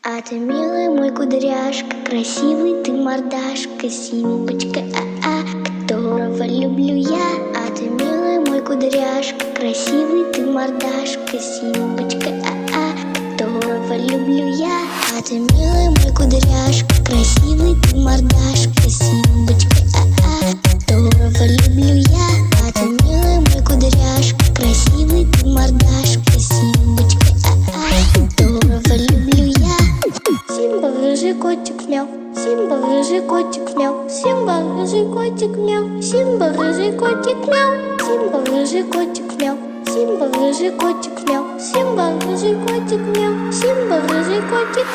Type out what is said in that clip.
А ты, милый мой кудряшка, красивый ты мордашка, Симбочка, которого люблю я. А ты, милый мой кудряшка, красивый ты мордашка, Симбочка, которого люблю я. А ты, милый мой кудряшка, красивый ты мордашка, Симбочка, которого люблю я. А ты, милый мой кудряшка, красивый ты мордашка, Симбочка, которого люблю я. Симба, рыжий котик, мяу. Симба, рыжий котик, мяу. Симба, рыжий котик, мяу. Симба, рыжий котик, мяу. Симба, рыжий котик, мяу. Симба, рыжий котик, мяу. Симба, рыжий котик, мяу. Симба, рыжий котик, мяу.